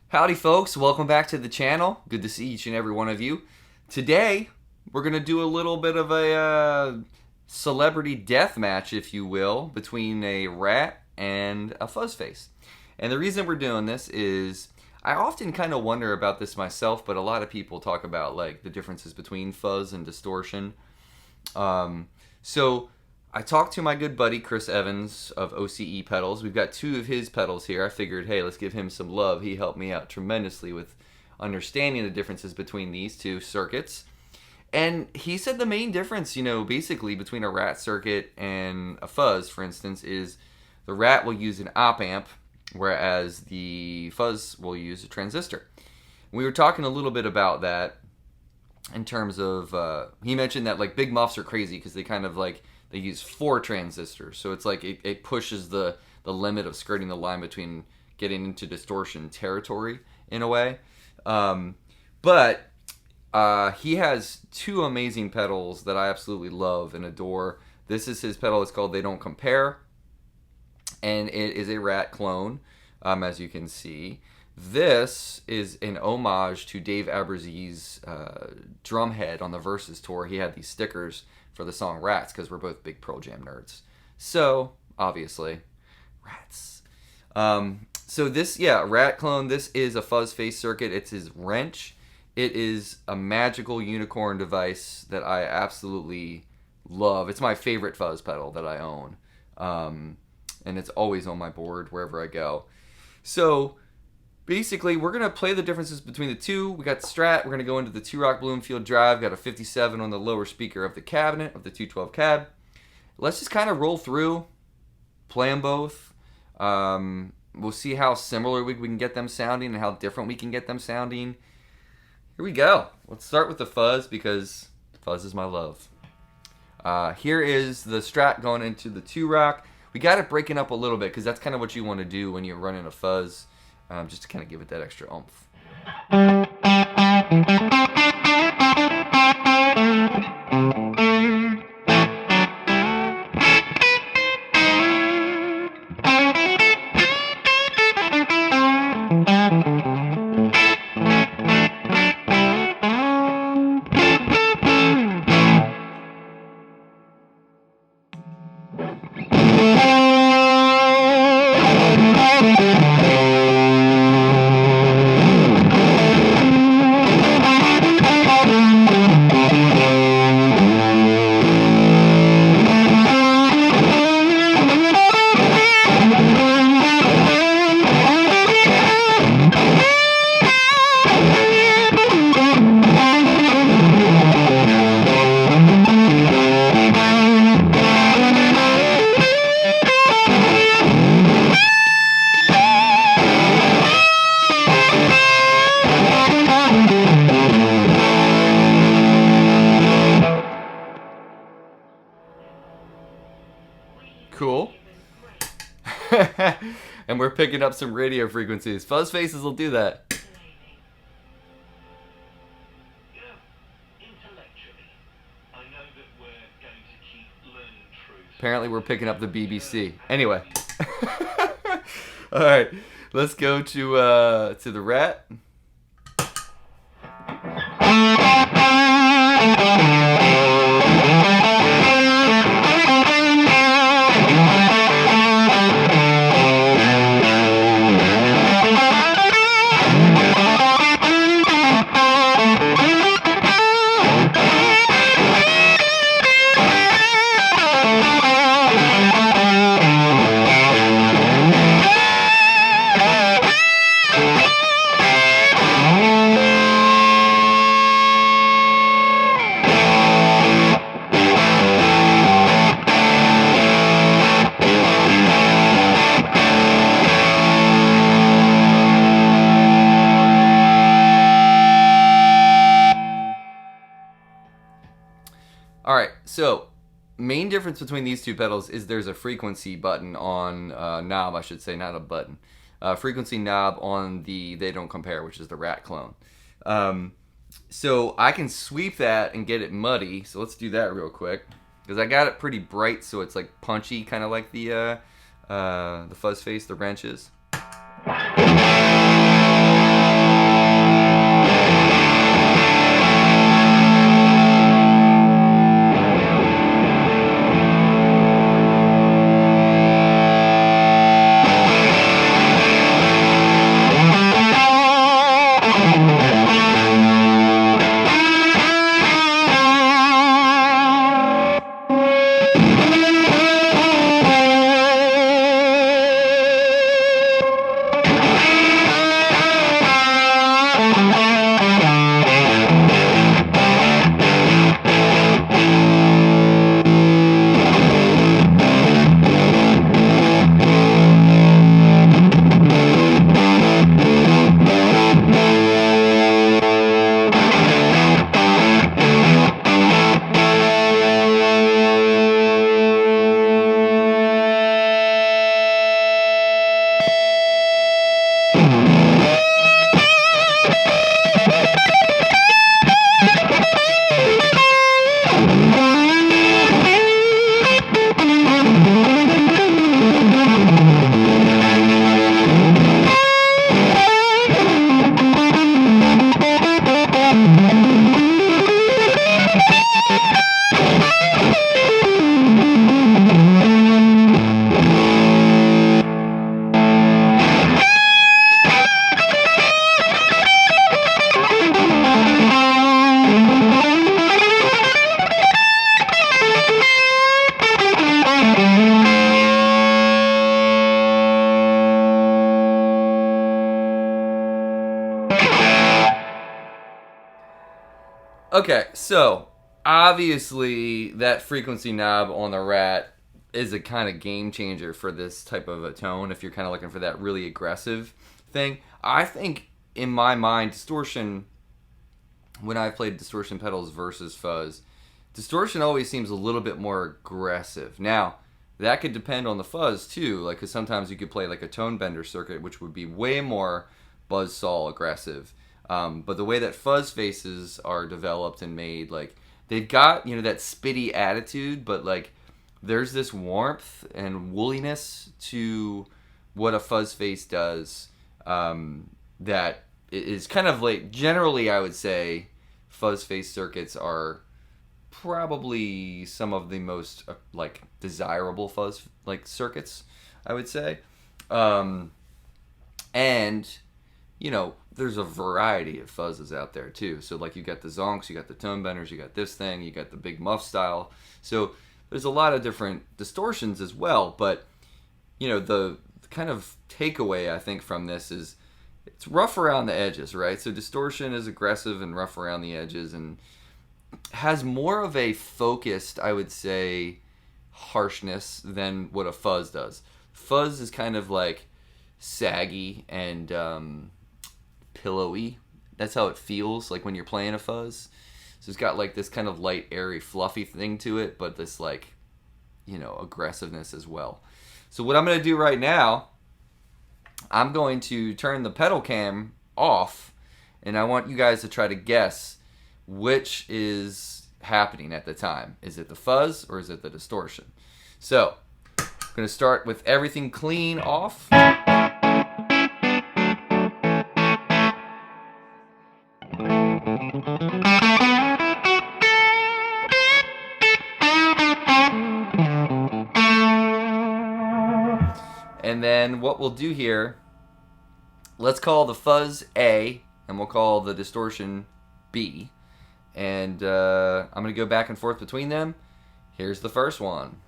Howdy folks, welcome back to the channel. Good to see each and every one of you. Today, we're going to do a little bit of a celebrity death match, if you will, between a rat and a fuzz face. And the reason we're doing this is, I often kind of wonder about this myself, but a lot of people talk about like the differences between fuzz and distortion. So I talked to my good buddy Chris Evans of OCE Pedals. We've got two of his pedals here. I figured, hey, let's give him some love. He helped me out tremendously with understanding the differences between these two circuits. And he said the main difference, basically between a rat circuit and a fuzz, for instance, is the rat will use an op amp, whereas the fuzz will use a transistor. We were talking a little bit about that in terms of, he mentioned that like big muffs are crazy because they kind of like, they use 4 transistors, so it's like it pushes the limit of skirting the line between getting into distortion territory in a way. But he has 2 amazing pedals that I absolutely love and adore. This is his pedal. It's called They Don't Compare, and it is a rat clone, as you can see. This is an homage to Dave Aberzee's drumhead on the Versus tour. He had these stickers for the song Rats because we're both big Pearl Jam nerds. So, obviously, rats. So this, rat clone, this is a fuzz face circuit. It's his wrench. It is a magical unicorn device that I absolutely love. It's my favorite fuzz pedal that I own. And it's always on my board wherever I go. So, basically, we're going to play the differences between the two. We got the Strat. We're going to go into the 2-Rock Bloomfield drive. Got a 57 on the lower speaker of the cabinet, of the 212 cab. Let's just kind of roll through, play them both. We'll see how similar we can get them sounding and how different we can get them sounding. Here we go. Let's start with the fuzz because fuzz is my love. Here is the Strat going into the 2-Rock. We got it breaking up a little bit because that's kind of what you want to do when you're running a fuzz. Just to kind of give it that extra oomph. Cool. And we're picking up some radio frequencies. Fuzz faces will do that. Apparently we're picking up the BBC. Anyway. Alright. Let's go to the rat. Alright, so main difference between these two pedals is there's a frequency button on knob, I should say, not a button. Frequency knob on the They Don't Compare, which is the rat clone. So I can sweep that and get it muddy. So let's do that real quick. Because I got it pretty bright, so it's like punchy, kind of like the fuzz face, the wrenches. Okay, so obviously that frequency knob on the Rat is a kind of game changer for this type of a tone if you're kind of looking for that really aggressive thing. I think in my mind, distortion, when I've played distortion pedals versus fuzz, distortion always seems a little bit more aggressive. Now, that could depend on the fuzz too, like, because sometimes you could play like a tone bender circuit, which would be way more buzzsaw aggressive. But the way that fuzz faces are developed and made, like, they've got, you know, that spitty attitude, but like there's this warmth and woolliness to what a fuzz face does, that is kind of like, generally I would say fuzz face circuits are probably some of the most like desirable fuzz like circuits, I would say. And you know, there's a variety of fuzzes out there too. So like you got the zonks, you got the tone benders, you got this thing, you got the big muff style. So there's a lot of different distortions as well. But you know, the kind of takeaway I think from this is it's rough around the edges, right? So distortion is aggressive and rough around the edges and has more of a focused, I would say, harshness than what a fuzz does. Fuzz is kind of like saggy and pillowy. That's how it feels like when you're playing a fuzz. So it's got like this kind of light, airy, fluffy thing to it, but this like, you know, aggressiveness as well. So what I'm going to do right now, I'm going to turn the pedal cam off, and I want you guys to try to guess which is happening at the time. Is it the fuzz or is it the distortion? So, I'm going to start with everything clean off. And then what we'll do here, let's call the fuzz A, and we'll call the distortion B. And I'm going to go back and forth between them. Here's the first one.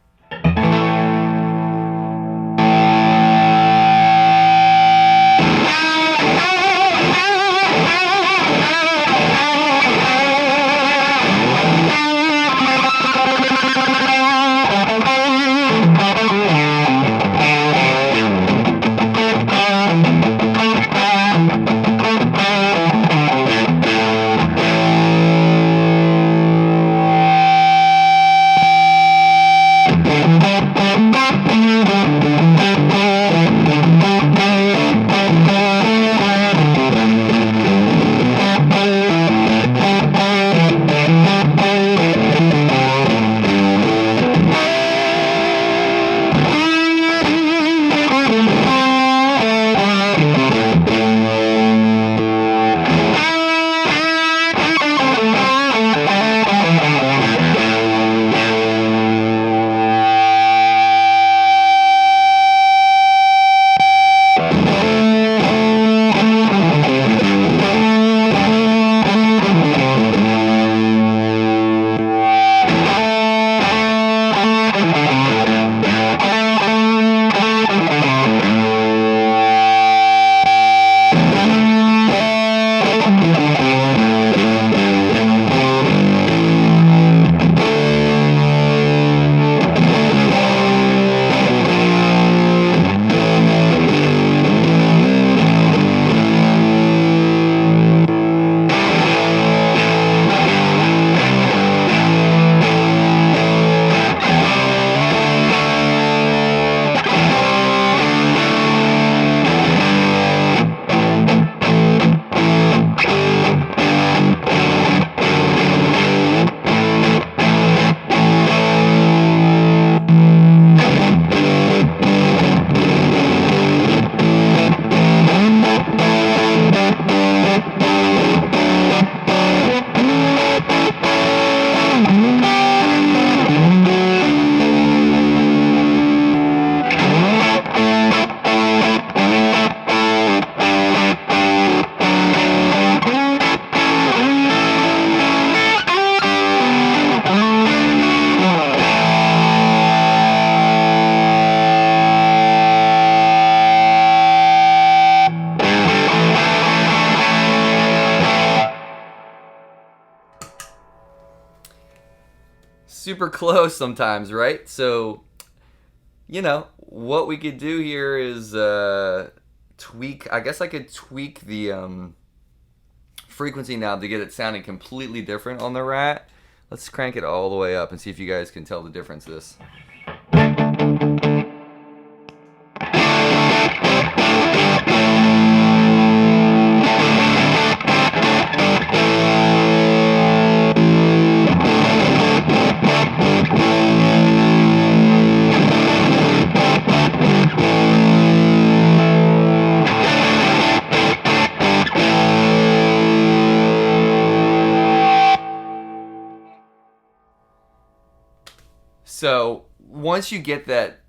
super close sometimes, right? So, what we could do here is tweak. I guess I could tweak the frequency knob to get it sounding completely different on the Rat. Let's crank it all the way up and see if you guys can tell the difference of this. So once you get that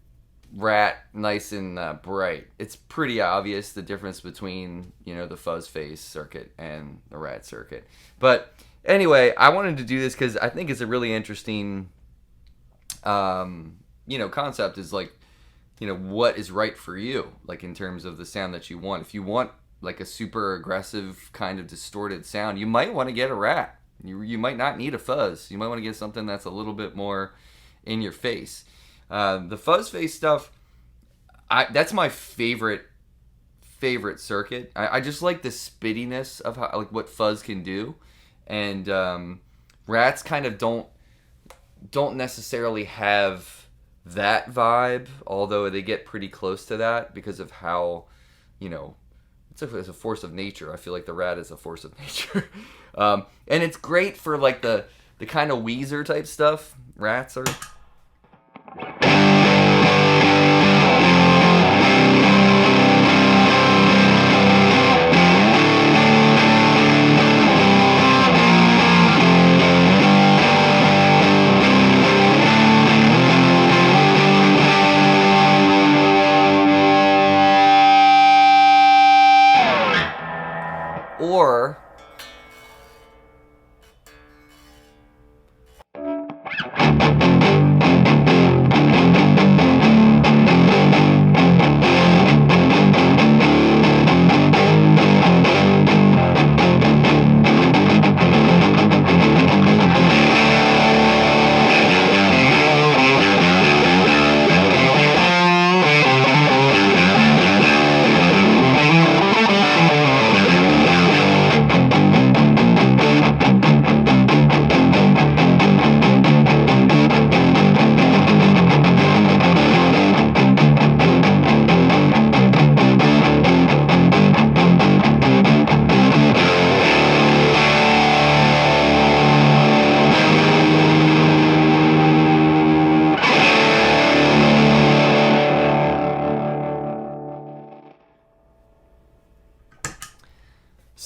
Rat nice and bright, it's pretty obvious the difference between the fuzz phase circuit and the Rat circuit. But anyway, I wanted to do this because I think it's a really interesting concept. Is like what is right for you, like in terms of the sound that you want. If you want like a super aggressive kind of distorted sound, you might want to get a Rat. You might not need a fuzz. You might want to get something that's a little bit more in your face. The fuzz face stuff, that's my favorite circuit. I just like the spittiness of how, like, what fuzz can do, and Rats kind of don't necessarily have that vibe, although they get pretty close to that because of how it's a force of nature. I feel like the Rat is a force of nature, and it's great for like the kind of Weezer type stuff. Rats are. Or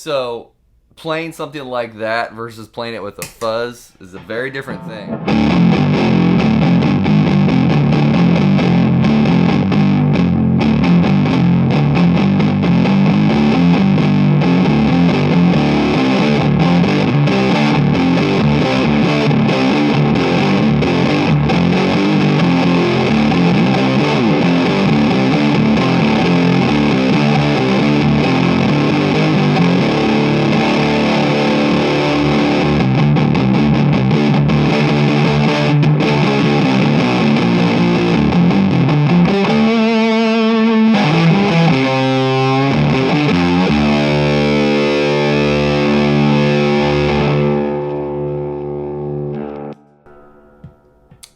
so playing something like that versus playing it with a fuzz is a very different thing.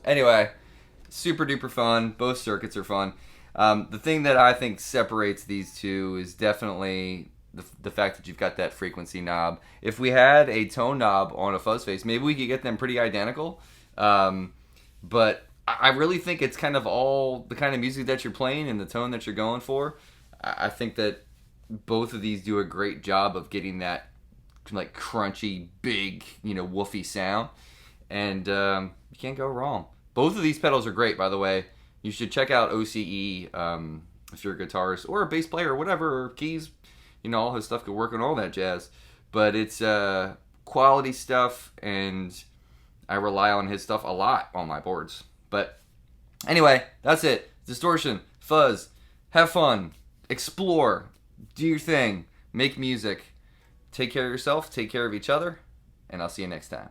Anyway, super duper fun. Both circuits are fun. The thing that I think separates these two is definitely the fact that you've got that frequency knob. If we had a tone knob on a fuzz face, maybe we could get them pretty identical. But I really think it's kind of all the kind of music that you're playing and the tone that you're going for. I think that both of these do a great job of getting that like crunchy, big, woofy sound. And you can't go wrong. Both of these pedals are great, by the way. You should check out OCE if you're a guitarist or a bass player or whatever, or keys. All his stuff could work on all that jazz. But it's quality stuff, and I rely on his stuff a lot on my boards. But anyway, that's it. Distortion, fuzz, have fun, explore, do your thing, make music. Take care of yourself, take care of each other, and I'll see you next time.